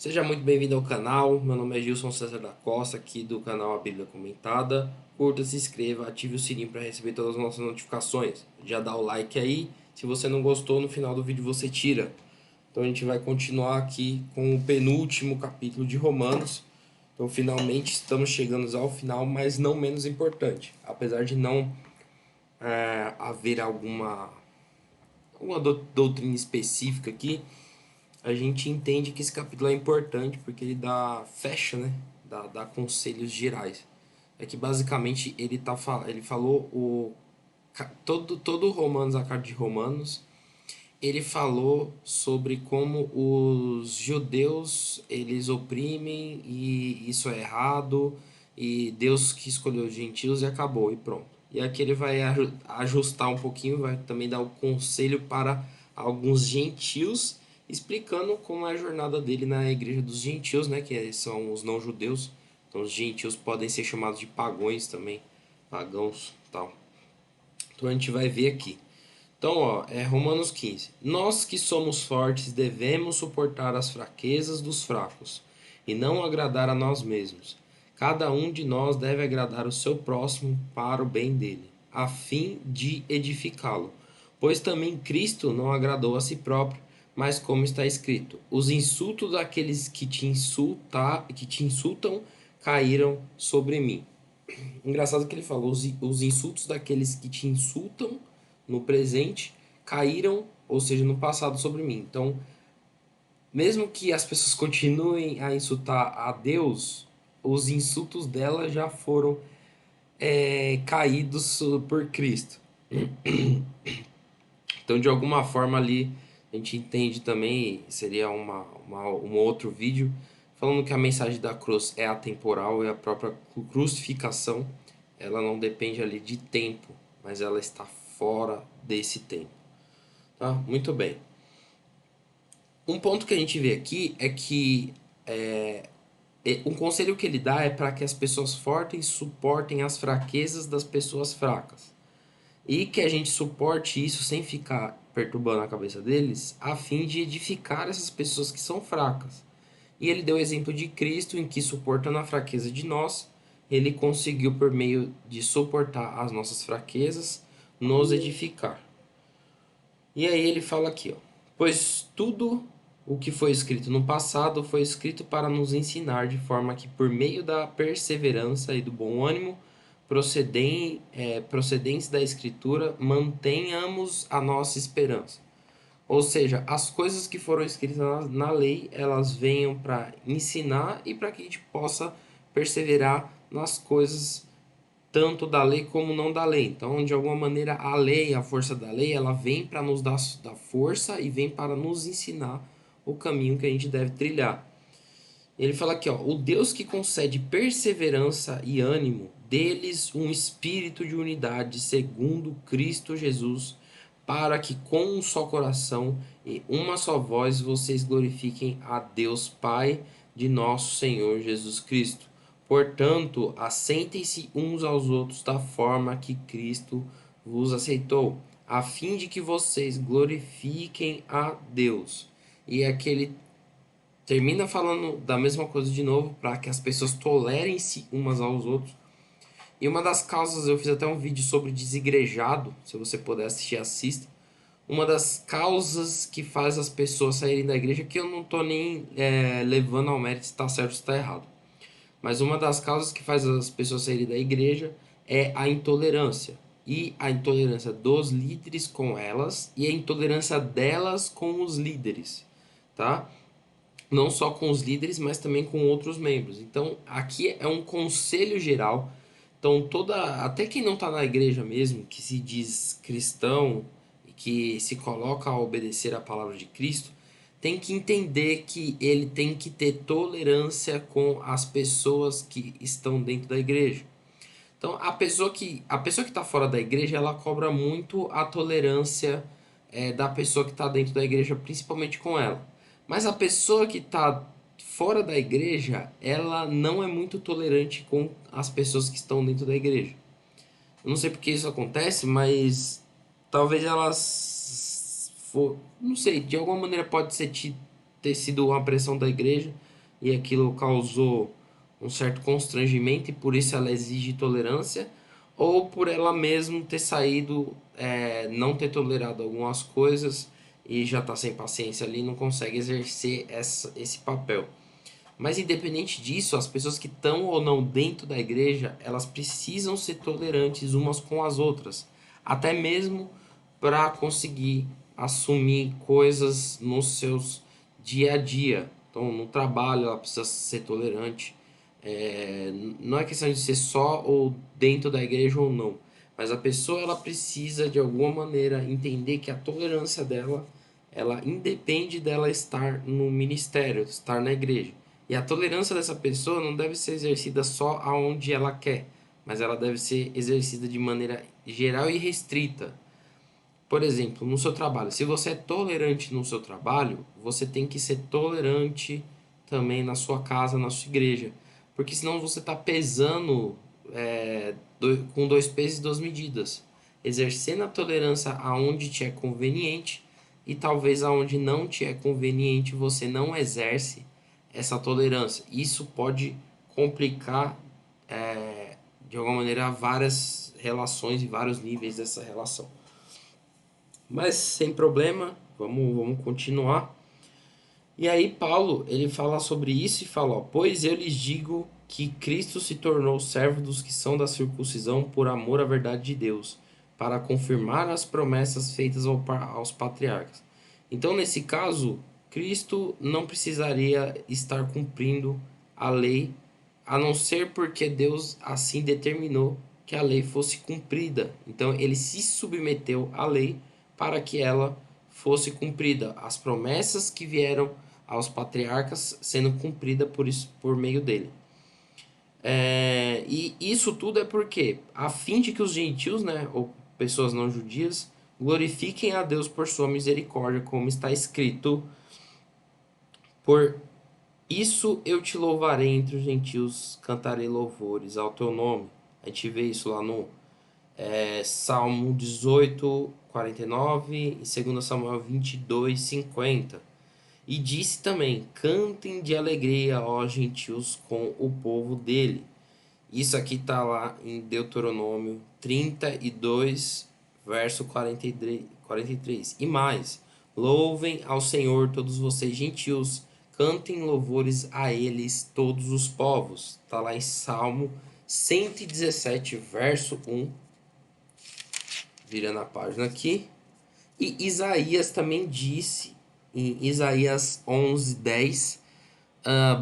Seja muito bem-vindo ao canal. Meu nome é Gilson César da Costa, aqui do canal A Bíblia Comentada. Curta, se inscreva, ative o sininho para receber todas as nossas notificações. Já dá o like aí. Se você não gostou, no final do vídeo você tira. Então a gente vai continuar aqui com o penúltimo capítulo de Romanos. Então finalmente estamos chegando ao final, mas não menos importante. Apesar de não haver alguma doutrina específica aqui, a gente entende que esse capítulo é importante porque ele fecha, né? Dá conselhos gerais. É que basicamente ele falou todo Romanos, a carta de Romanos, ele falou sobre como os judeus eles oprimem e isso é errado e Deus que escolheu os gentios e acabou e pronto. E aqui ele vai ajustar um pouquinho, vai também dar o conselho para alguns gentios, explicando como é a jornada dele na igreja dos gentios, né, que são os não judeus. Então os gentios podem ser chamados de pagões também, pagãos, tal. Então a gente vai ver aqui. Então, ó, é Romanos 15. Nós que somos fortes devemos suportar as fraquezas dos fracos e não agradar a nós mesmos. Cada um de nós deve agradar o seu próximo para o bem dele, a fim de edificá-lo. Pois também Cristo não agradou a si próprio, mas como está escrito: os insultos daqueles que te insultam caíram sobre mim. Engraçado que ele falou, os insultos daqueles que te insultam no presente caíram, ou seja, no passado sobre mim. Então, mesmo que as pessoas continuem a insultar a Deus, os insultos dela já foram caídos por Cristo. Então, de alguma forma ali, a gente entende também, seria um outro vídeo, falando que a mensagem da cruz é atemporal e a própria crucificação, ela não depende ali de tempo, mas ela está fora desse tempo. Tá? Muito bem. Um ponto que a gente vê aqui é que um conselho que ele dá é para que as pessoas fortes suportem as fraquezas das pessoas fracas. E que a gente suporte isso sem ficar perturbando a cabeça deles, a fim de edificar essas pessoas que são fracas. E ele deu o exemplo de Cristo, em que, suportando a fraqueza de nós, ele conseguiu, por meio de suportar as nossas fraquezas, nos edificar. E aí ele fala aqui, ó: pois tudo o que foi escrito no passado foi escrito para nos ensinar, de forma que, por meio da perseverança e do bom ânimo procedentes da Escritura, mantenhamos a nossa esperança. Ou seja, as coisas que foram escritas na lei, elas venham para ensinar e para que a gente possa perseverar nas coisas tanto da lei como não da lei. Então, de alguma maneira, a lei, a força da lei, ela vem para nos dar força e vem para nos ensinar o caminho que a gente deve trilhar. Ele fala aqui, ó: o Deus que concede perseverança e ânimo, deles um espírito de unidade segundo Cristo Jesus, para que com um só coração e uma só voz vocês glorifiquem a Deus Pai de nosso Senhor Jesus Cristo. Portanto, assentem-se uns aos outros da forma que Cristo vos aceitou, a fim de que vocês glorifiquem a Deus. E aquele termina falando da mesma coisa de novo, para que as pessoas tolerem-se umas aos outros. E uma das causas, eu fiz até um vídeo sobre desigrejado, se você puder assistir, assista. Uma das causas que faz as pessoas saírem da igreja, que eu não tô nem levando ao mérito se está certo ou se está errado, mas uma das causas que faz as pessoas saírem da igreja é a intolerância. E a intolerância dos líderes com elas e a intolerância delas com os líderes, tá? Não só com os líderes, mas também com outros membros. Então, aqui é um conselho geral. Então, até quem não está na igreja mesmo, que se diz cristão e que se coloca a obedecer à palavra de Cristo, tem que entender que ele tem que ter tolerância com as pessoas que estão dentro da igreja. Então, a pessoa que está fora da igreja, ela cobra muito a tolerância da pessoa que está dentro da igreja, principalmente com ela. Mas a pessoa que está fora da igreja, ela não é muito tolerante com as pessoas que estão dentro da igreja. Eu não sei porque isso acontece, mas talvez elas não sei, de alguma maneira pode ter sido uma pressão da igreja, e aquilo causou um certo constrangimento e por isso ela exige tolerância, ou por ela mesma ter saído, não ter tolerado algumas coisas e já está sem paciência ali, não consegue exercer esse papel. Mas independente disso, as pessoas que estão ou não dentro da igreja, elas precisam ser tolerantes umas com as outras, até mesmo para conseguir assumir coisas nos seus dia a dia. Então, no trabalho, ela precisa ser tolerante. Não é questão de ser só ou dentro da igreja ou não, mas a pessoa ela precisa de alguma maneira entender que a tolerância dela ela independe dela estar no ministério, estar na igreja. E a tolerância dessa pessoa não deve ser exercida só aonde ela quer, mas ela deve ser exercida de maneira geral e restrita. Por exemplo, no seu trabalho, se você é tolerante no seu trabalho, você tem que ser tolerante também na sua casa, na sua igreja. Porque senão você está pesando com dois pesos e duas medidas. Exercendo a tolerância aonde te é conveniente e talvez aonde não te é conveniente você não exerce essa tolerância. Isso pode complicar de alguma maneira várias relações e vários níveis dessa relação. Mas sem problema, vamos continuar. E aí Paulo, ele fala sobre isso e fala, ó, pois eu lhes digo que Cristo se tornou servo dos que são da circuncisão por amor à verdade de Deus, para confirmar as promessas feitas aos patriarcas. Então, nesse caso, Cristo não precisaria estar cumprindo a lei, a não ser porque Deus assim determinou que a lei fosse cumprida. Então, ele se submeteu à lei para que ela fosse cumprida. As promessas que vieram aos patriarcas sendo cumprida por meio dele. E isso tudo é porque, a fim de que os gentios, né, ou pessoas não judias, glorifiquem a Deus por sua misericórdia, como está escrito, por isso eu te louvarei entre os gentios, cantarei louvores ao teu nome. A gente vê isso lá no Salmo 18, 49 e 2 Samuel 22, 50. E disse também, cantem de alegria, ó gentios, com o povo dele. Isso aqui está lá em Deuteronômio 32, verso 43. E mais, louvem ao Senhor todos vocês gentios, cantem louvores a eles todos os povos. Está lá em Salmo 117, verso 1. Virando a página aqui. E Isaías também disse, em Isaías 11, 10,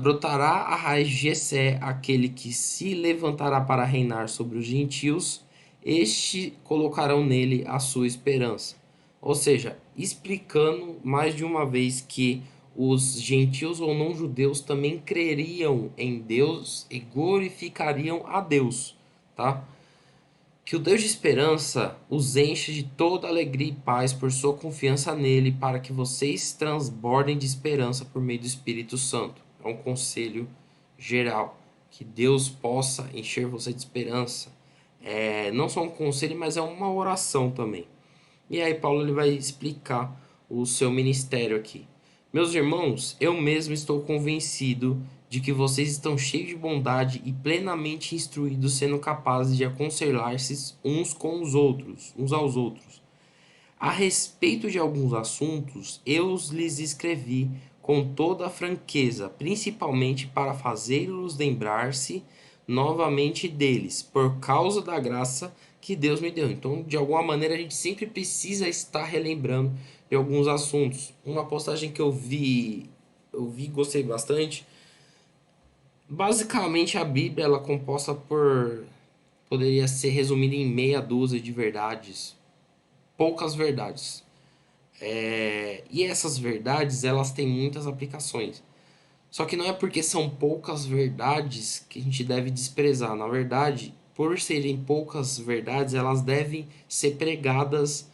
brotará a raiz de Jessé, aquele que se levantará para reinar sobre os gentios, este colocarão nele a sua esperança. Ou seja, explicando mais de uma vez que os gentios ou não judeus também creriam em Deus e glorificariam a Deus, tá? Que o Deus de esperança os encha de toda alegria e paz por sua confiança nele, para que vocês transbordem de esperança por meio do Espírito Santo. É um conselho geral. Que Deus possa encher você de esperança. Não só um conselho, mas é uma oração também. E aí Paulo ele vai explicar o seu ministério aqui. Meus irmãos, eu mesmo estou convencido de que vocês estão cheios de bondade e plenamente instruídos, sendo capazes de aconselhar-se uns aos outros. A respeito de alguns assuntos, eu lhes escrevi com toda a franqueza, principalmente para fazê-los lembrar-se novamente deles, por causa da graça que Deus me deu. Então, de alguma maneira, a gente sempre precisa estar relembrando de alguns assuntos. Uma postagem que eu vi, gostei bastante. Basicamente, a Bíblia ela é composta poderia ser resumida em meia dúzia de verdades, poucas verdades. E essas verdades elas têm muitas aplicações. Só que não é porque são poucas verdades que a gente deve desprezar. Na verdade, por serem poucas verdades, elas devem ser pregadas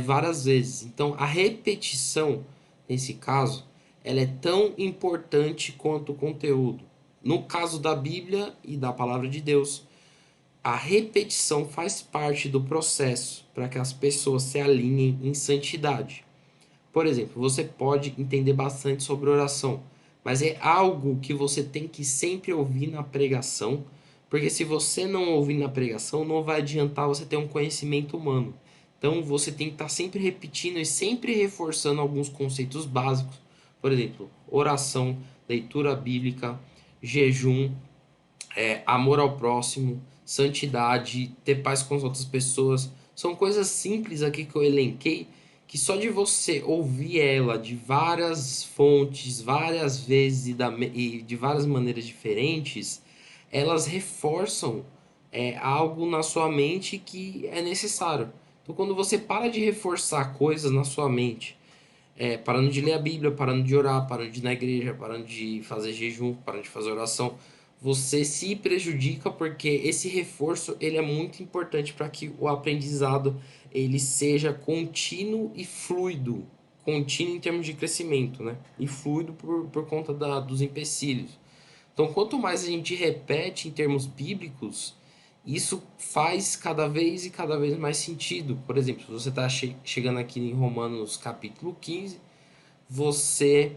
várias vezes. Então, a repetição, nesse caso, ela é tão importante quanto o conteúdo. No caso da Bíblia e da Palavra de Deus, a repetição faz parte do processo para que as pessoas se alinhem em santidade. Por exemplo, você pode entender bastante sobre oração, mas é algo que você tem que sempre ouvir na pregação, porque se você não ouvir na pregação, não vai adiantar você ter um conhecimento humano. Então você tem que estar sempre repetindo e sempre reforçando alguns conceitos básicos. Por exemplo, oração, leitura bíblica, jejum, amor ao próximo, santidade, ter paz com as outras pessoas. São coisas simples aqui que eu elenquei, que só de você ouvir ela de várias fontes, várias vezes e de várias maneiras diferentes, elas reforçam algo na sua mente que é necessário. Então, quando você para de reforçar coisas na sua mente, parando de ler a Bíblia, parando de orar, parando de ir na igreja, parando de fazer jejum, parando de fazer oração, você se prejudica porque esse reforço ele é muito importante para que o aprendizado ele seja contínuo e fluido, contínuo em termos de crescimento, né? E fluido por conta dos empecilhos. Então, quanto mais a gente repete em termos bíblicos, isso faz cada vez mais sentido. Por exemplo, se você está chegando aqui em Romanos capítulo 15, você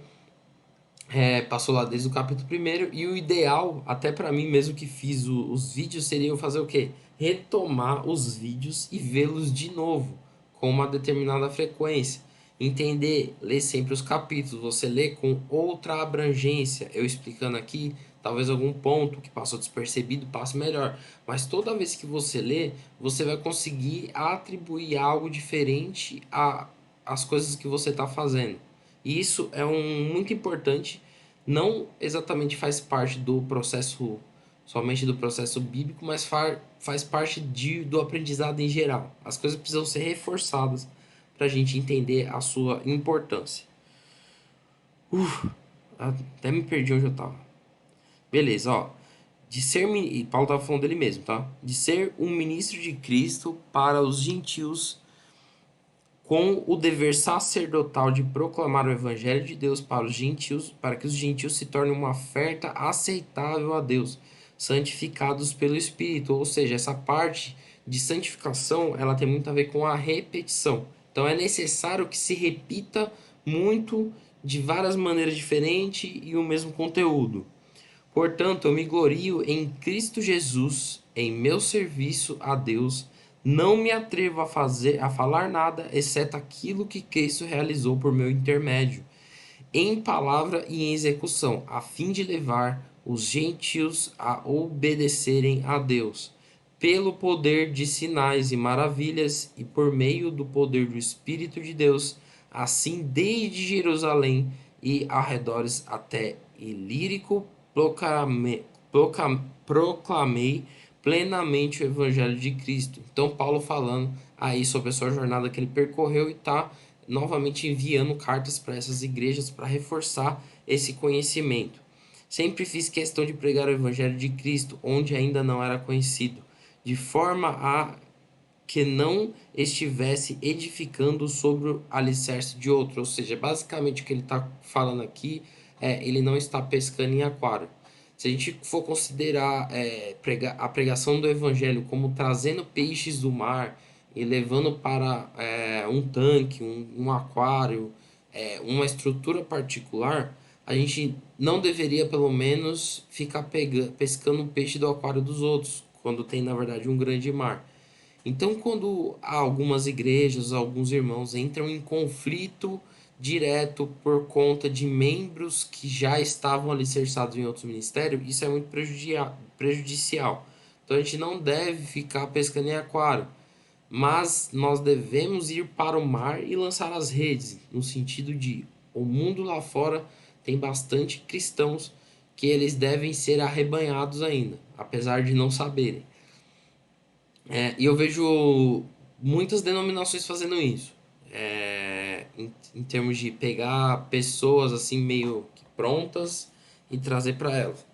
passou lá desde o capítulo primeiro e o ideal, até para mim mesmo que fiz os vídeos, seria eu fazer o quê? Retomar os vídeos e vê-los de novo, com uma determinada frequência. Entender, ler sempre os capítulos, você lê com outra abrangência. Eu explicando aqui, talvez algum ponto que passou despercebido passe melhor. Mas toda vez que você lê, você vai conseguir atribuir algo diferente às coisas que você está fazendo. E isso é muito importante, não exatamente faz parte do processo, somente do processo bíblico, mas faz parte do aprendizado em geral. As coisas precisam ser reforçadas para a gente entender a sua importância. Até me perdi onde eu estava. Beleza, ó. E Paulo estava falando dele mesmo, tá? De ser um ministro de Cristo para os gentios com o dever sacerdotal de proclamar o evangelho de Deus para os gentios, para que os gentios se tornem uma oferta aceitável a Deus, santificados pelo Espírito. Ou seja, essa parte de santificação, ela tem muito a ver com a repetição. Então é necessário que se repita muito de várias maneiras diferentes e o mesmo conteúdo. Portanto, eu me glorio em Cristo Jesus, em meu serviço a Deus. Não me atrevo a falar nada, exceto aquilo que Cristo realizou por meu intermédio, em palavra e em execução, a fim de levar os gentios a obedecerem a Deus, pelo poder de sinais e maravilhas e por meio do poder do Espírito de Deus, assim desde Jerusalém e arredores até Ilírico, proclamei plenamente o Evangelho de Cristo. Então, Paulo falando aí sobre a sua jornada que ele percorreu e está novamente enviando cartas para essas igrejas para reforçar esse conhecimento. Sempre fiz questão de pregar o Evangelho de Cristo onde ainda não era conhecido, de forma a que não estivesse edificando sobre o alicerce de outro. Ou seja, basicamente o que ele está falando aqui ele não está pescando em aquário. Se a gente for considerar a pregação do evangelho como trazendo peixes do mar e levando para um tanque, um aquário, uma estrutura particular, a gente não deveria, pelo menos, ficar pescando o peixe do aquário dos outros, quando tem, na verdade, um grande mar. Então, quando algumas igrejas, alguns irmãos entram em conflito direto por conta de membros que já estavam alicerçados em outros ministérios, isso é muito prejudicial. Então, a gente não deve ficar pescando em aquário, mas nós devemos ir para o mar e lançar as redes, no sentido de o mundo lá fora tem bastante cristãos que eles devem ser arrebanhados ainda, apesar de não saberem. E eu vejo muitas denominações fazendo isso. Em termos de pegar pessoas assim meio que prontas e trazer para elas.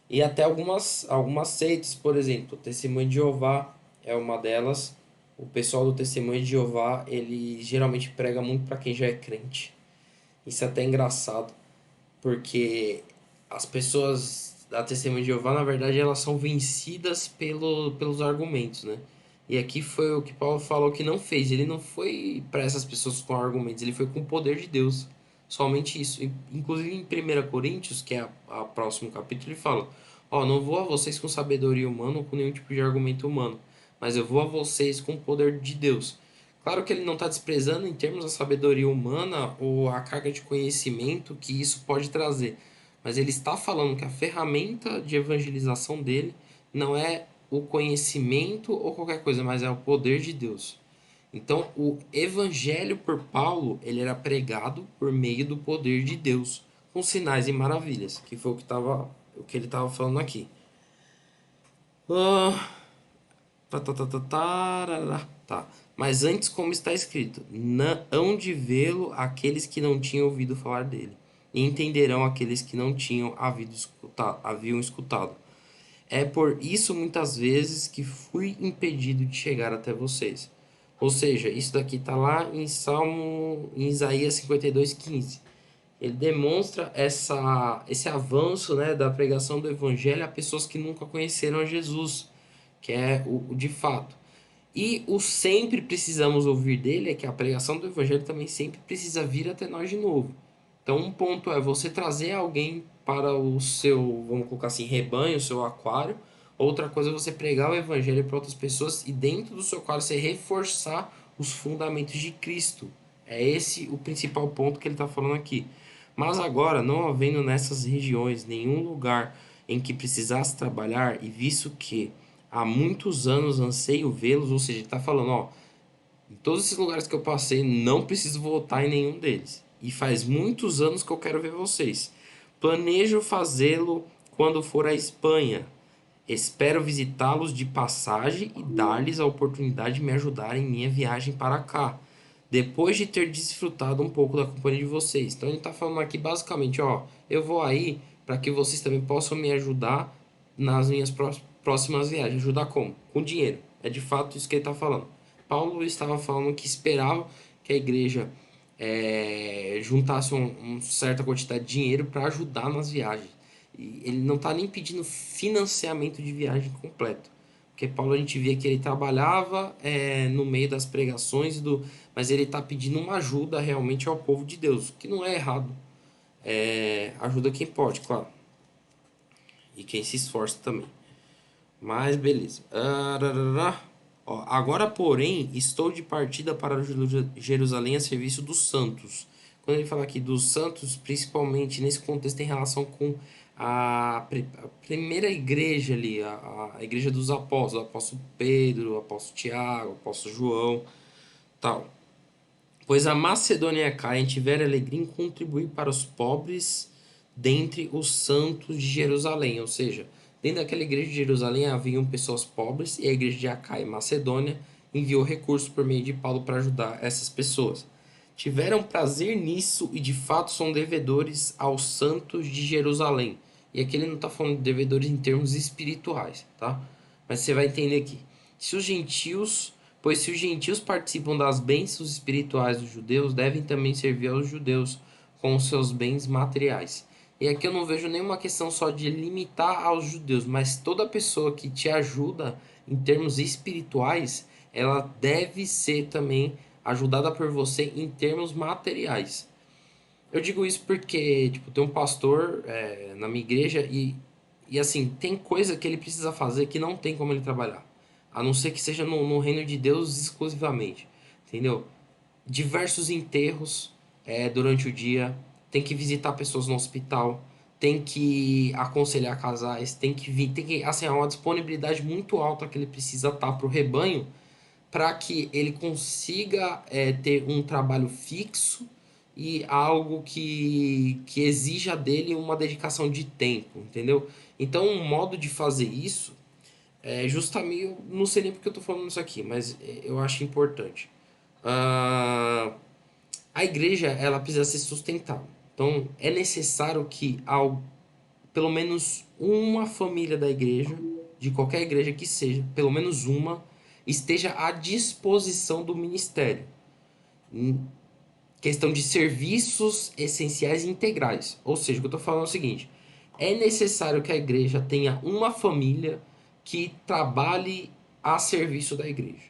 E até algumas seitas, por exemplo, o Testemunho de Jeová é uma delas. O pessoal do Testemunho de Jeová, ele geralmente prega muito para quem já é crente. Isso é até engraçado, porque as pessoas da Testemunha de Jeová, na verdade, elas são vencidas pelos argumentos, né? E aqui foi o que Paulo falou que não fez. Ele não foi para essas pessoas com argumentos, ele foi com o poder de Deus. Somente isso. Inclusive em 1 Coríntios, que é a próximo capítulo, ele fala: Ó, não vou a vocês com sabedoria humana ou com nenhum tipo de argumento humano, mas eu vou a vocês com o poder de Deus. Claro que ele não está desprezando em termos da sabedoria humana ou a carga de conhecimento que isso pode trazer, mas ele está falando que a ferramenta de evangelização dele não é o conhecimento ou qualquer coisa, mas é o poder de Deus. Então, o evangelho por Paulo, ele era pregado por meio do poder de Deus, com sinais e maravilhas, que foi o que ele estava falando aqui. Ah, tá. Mas antes, como está escrito, hão de vê-lo aqueles que não tinham ouvido falar dele, e entenderão aqueles que não tinham haviam escutado. É por isso muitas vezes que fui impedido de chegar até vocês. Ou seja, isso daqui está lá em Isaías 52:15. Ele demonstra esse avanço, né, da pregação do evangelho a pessoas que nunca conheceram a Jesus, que é o de fato. E o sempre precisamos ouvir dele é que a pregação do evangelho também sempre precisa vir até nós de novo. Então, um ponto é você trazer alguém para o seu, vamos colocar assim, rebanho, o seu aquário. Outra coisa é você pregar o evangelho para outras pessoas e dentro do seu aquário você reforçar os fundamentos de Cristo. É esse o principal ponto que ele está falando aqui. Mas agora, não havendo nessas regiões nenhum lugar em que precisasse trabalhar, e visto que há muitos anos anseio vê-los, ou seja, ele está falando, ó, em todos esses lugares que eu passei, não preciso voltar em nenhum deles. E faz muitos anos que eu quero ver vocês. Planejo fazê-lo quando for à Espanha. Espero visitá-los de passagem e dar-lhes a oportunidade de me ajudar em minha viagem para cá, depois de ter desfrutado um pouco da companhia de vocês. Então ele está falando aqui basicamente, ó, eu vou aí para que vocês também possam me ajudar nas minhas próximas viagens. Ajudar como? Com dinheiro. É de fato isso que ele está falando. Paulo estava falando que esperava que a igreja juntasse uma certa quantidade de dinheiro para ajudar nas viagens. E ele não está nem pedindo financiamento de viagem completo. Porque Paulo a gente via que ele trabalhava no meio das pregações, mas ele está pedindo uma ajuda realmente ao povo de Deus, que não é errado. Ajuda quem pode, claro. E quem se esforça também. Mas beleza. Ó, agora, porém, estou de partida para Jerusalém a serviço dos santos. Quando ele fala aqui dos santos, principalmente nesse contexto, tem relação com a primeira igreja ali, a igreja dos apóstolos, o apóstolo Pedro, o apóstolo Tiago, o apóstolo João, tal. Pois a Macedônia e a Caia tiveram alegria em contribuir para os pobres dentre os santos de Jerusalém. Ou seja, dentro daquela igreja de Jerusalém haviam pessoas pobres e a igreja de Acaia e Macedônia enviou recursos por meio de Paulo para ajudar essas pessoas. Tiveram prazer nisso e de fato são devedores aos santos de Jerusalém. E aqui ele não está falando de devedores em termos espirituais, tá? Mas você vai entender aqui. Se os gentios Pois se os gentios participam das bênçãos espirituais dos judeus, devem também servir aos judeus com os seus bens materiais. E aqui eu não vejo nenhuma questão só de limitar aos judeus, mas toda pessoa que te ajuda em termos espirituais, ela deve ser também ajudada por você em termos materiais. Eu digo isso porque, tipo, tem um pastor na minha igreja e assim, tem coisa que ele precisa fazer que não tem como ele trabalhar. A não ser que seja no reino de Deus exclusivamente. Entendeu? Diversos enterros durante o dia. Tem que visitar pessoas no hospital. Tem que aconselhar casais. Tem que vir. Tem que, assim, é uma disponibilidade muito alta que ele precisa estar para o rebanho para que ele consiga ter um trabalho fixo e algo que exija dele uma dedicação de tempo, entendeu? Então, um modo de fazer isso justamente, eu não sei nem porque eu tô falando isso aqui, mas eu acho importante. Ah, a igreja, ela precisa ser sustentável. Então, é necessário que pelo menos uma família da igreja, de qualquer igreja que seja, pelo menos uma, esteja à disposição do ministério. Em questão de serviços essenciais e integrais. Ou seja, o que eu estou falando é o seguinte: é necessário que a igreja tenha uma família que trabalhe a serviço da igreja.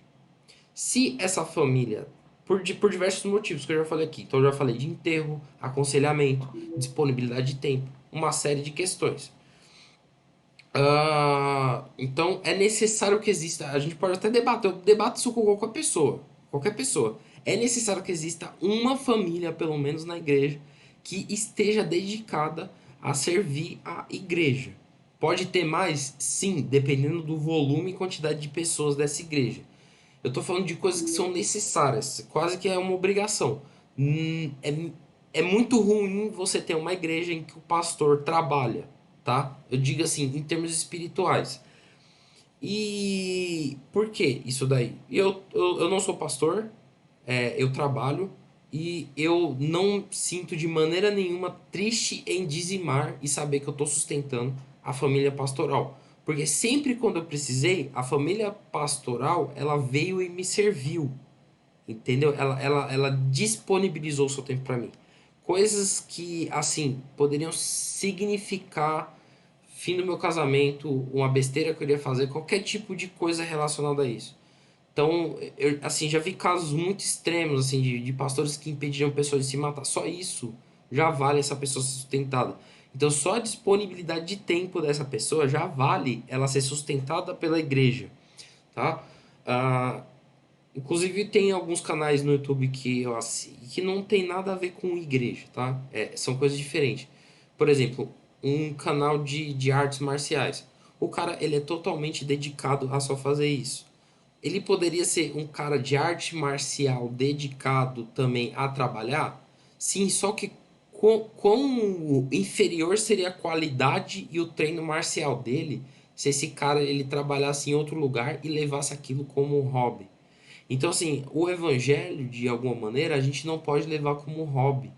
Se essa família por diversos motivos que eu já falei aqui. Então, eu já falei de enterro, aconselhamento, disponibilidade de tempo, uma série de questões. Então, é necessário que exista. A gente pode até debater, eu debato isso com qualquer pessoa. Qualquer pessoa. É necessário que exista uma família, pelo menos na igreja, que esteja dedicada a servir a igreja. Pode ter mais? Sim, dependendo do volume e quantidade de pessoas dessa igreja. Eu tô falando de coisas que são necessárias, quase que é uma obrigação. É muito ruim você ter uma igreja em que o pastor trabalha, tá? Eu digo assim, em termos espirituais. E por que isso daí? Eu não sou pastor, eu trabalho e eu não sinto de maneira nenhuma triste em dizimar e saber que eu estou sustentando a família pastoral. Porque sempre quando eu precisei, a família pastoral ela veio e me serviu, entendeu? Ela disponibilizou o seu tempo para mim. Coisas que, assim, poderiam significar fim do meu casamento, uma besteira que eu iria fazer, qualquer tipo de coisa relacionada a isso. Então, eu assim, já vi casos muito extremos assim de pastores que impediram pessoas de se matar. Só isso já vale essa pessoa ser sustentada. Então, só a disponibilidade de tempo dessa pessoa já vale ela ser sustentada pela igreja, tá? Ah, inclusive tem alguns canais no YouTube que eu que não tem nada a ver com igreja, tá? São coisas diferentes. Por exemplo, um canal de artes marciais. O cara, ele é totalmente dedicado a só fazer isso. Ele poderia ser um cara de arte marcial dedicado também a trabalhar? Sim, só que quão inferior seria a qualidade e o treino marcial dele se esse cara ele trabalhasse em outro lugar e levasse aquilo como um hobby. Então, assim, o evangelho, de alguma maneira, a gente não pode levar como um hobby.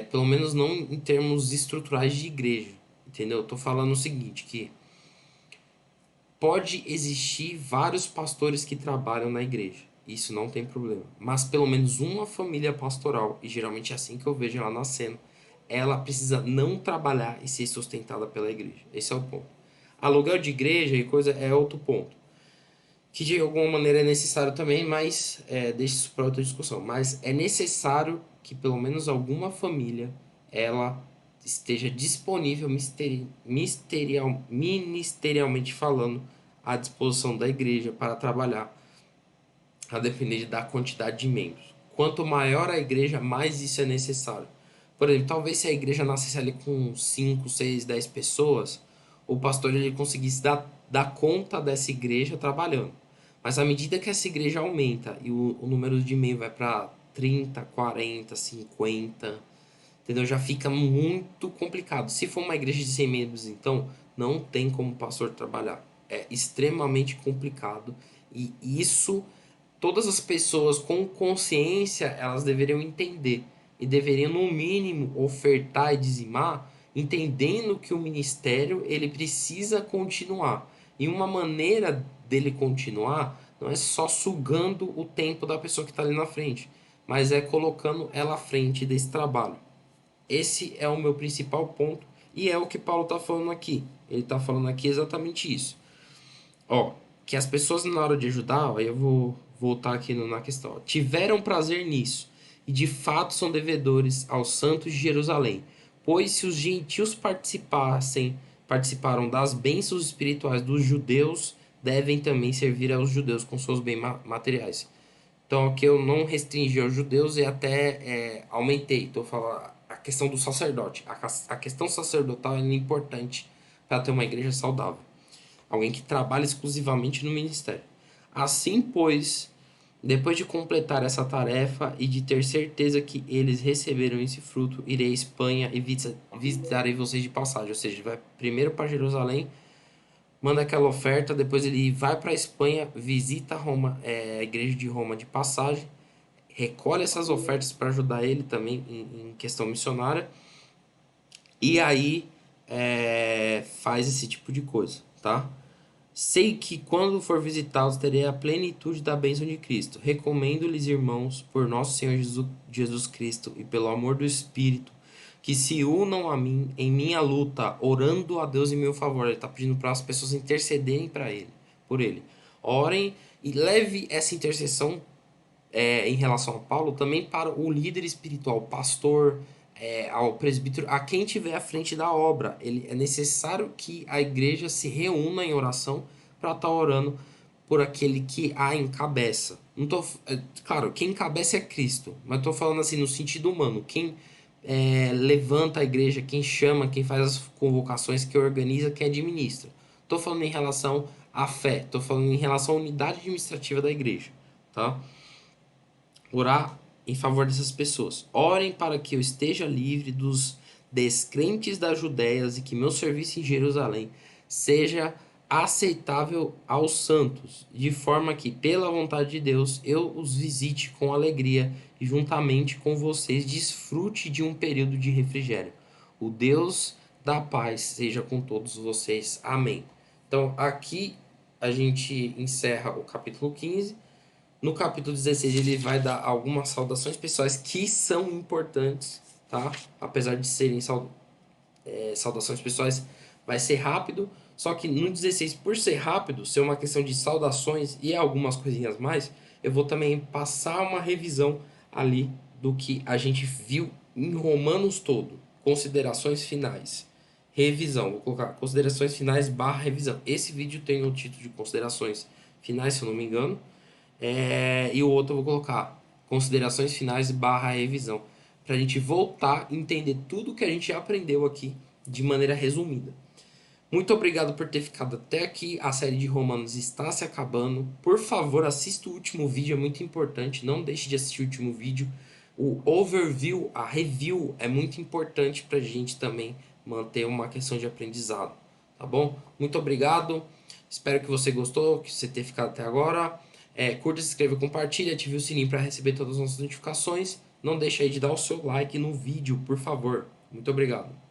Pelo menos não em termos estruturais de igreja. Entendeu? Eu tô falando o seguinte, que pode existir vários pastores que trabalham na igreja. Isso não tem problema. Mas pelo menos uma família pastoral, e geralmente é assim que eu vejo ela nascendo, ela precisa não trabalhar e ser sustentada pela igreja. Esse é o ponto. Aluguel de igreja e coisa é outro ponto. Que de alguma maneira é necessário também, mas deixa isso para outra discussão. Mas é necessário que pelo menos alguma família ela esteja disponível ministerialmente falando à disposição da igreja para trabalhar, a depender da quantidade de membros. Quanto maior a igreja, mais isso é necessário. Por exemplo, talvez se a igreja nascesse ali com 5, 6, 10 pessoas, o pastor ele conseguisse dar conta dessa igreja trabalhando. Mas à medida que essa igreja aumenta e o número de membros vai para 30, 40, 50, entendeu? Já fica muito complicado. Se for uma igreja de 100 membros, então, não tem como o pastor trabalhar. É extremamente complicado. E isso, todas as pessoas com consciência, elas deveriam entender. E deveriam, no mínimo, ofertar e dizimar, entendendo que o ministério, ele precisa continuar. E uma maneira dele continuar não é só sugando o tempo da pessoa que está ali na frente, mas é colocando ela à frente desse trabalho. Esse é o meu principal ponto e é o que Paulo está falando aqui. Ele está falando aqui exatamente isso. Ó, que as pessoas na hora de ajudar, aí eu vou voltar aqui na questão, ó, tiveram prazer nisso e de fato são devedores aos santos de Jerusalém, pois se os gentios participaram das bênçãos espirituais dos judeus, devem também servir aos judeus com seus bens materiais. Então aqui eu não restringi aos judeus e até aumentei. Estou falando a questão do sacerdote. A questão sacerdotal é importante para ter uma igreja saudável. Alguém que trabalha exclusivamente no ministério. Assim, pois, depois de completar essa tarefa e de ter certeza que eles receberam esse fruto, irei à Espanha e visitarei vocês de passagem. Ou seja, vai primeiro para Jerusalém, manda aquela oferta, depois ele vai para a Espanha, visita Roma, a igreja de Roma de passagem, recolhe essas ofertas para ajudar ele também em questão missionária, e aí faz esse tipo de coisa, tá? Sei que quando for visitá-los terei a plenitude da bênção de Cristo. Recomendo-lhes, irmãos, por nosso Senhor Jesus Cristo e pelo amor do Espírito, que se unam a mim em minha luta, orando a Deus em meu favor. Ele está pedindo para as pessoas intercederem para ele, por ele. Orem e leve essa intercessão em relação a Paulo, também para o líder espiritual, pastor, ao presbítero, a quem tiver à frente da obra. É necessário que a igreja se reúna em oração para estar orando por aquele que a encabeça. Não tô, claro, quem encabeça é Cristo, mas estou falando assim no sentido humano. Quem levanta a igreja, quem chama, quem faz as convocações, quem organiza, quem administra. Estou falando em relação à fé, estou falando em relação à unidade administrativa da igreja, tá? Orar em favor dessas pessoas. Orem para que eu esteja livre dos descrentes das Judéias e que meu serviço em Jerusalém seja aceitável aos santos, de forma que, pela vontade de Deus, eu os visite com alegria e, juntamente com vocês, desfrute de um período de refrigério. O Deus da paz seja com todos vocês. Amém. Então, aqui a gente encerra o capítulo 15. No capítulo 16 ele vai dar algumas saudações pessoais que são importantes, tá? Apesar de serem saudações pessoais, vai ser rápido. Só que no 16, por ser rápido, ser uma questão de saudações e algumas coisinhas mais, eu vou também passar uma revisão ali do que a gente viu em Romanos todo. Considerações finais. Revisão. Vou colocar considerações finais barra revisão. Esse vídeo tem o título de considerações finais, se eu não me engano. E o outro eu vou colocar considerações finais barra revisão, para a gente voltar a entender tudo que a gente já aprendeu aqui de maneira resumida. Muito obrigado por ter ficado até aqui. A série de Romanos está se acabando. Por favor, assista o último vídeo, é muito importante. Não deixe de assistir o último vídeo. O overview, a review é muito importante para a gente também manter uma questão de aprendizado. Tá bom? Muito obrigado. Espero que você gostou, que você tenha ficado até agora. Curta, se inscreva, compartilha, ative o sininho para receber todas as nossas notificações. Não deixe aí de dar o seu like no vídeo, por favor. Muito obrigado.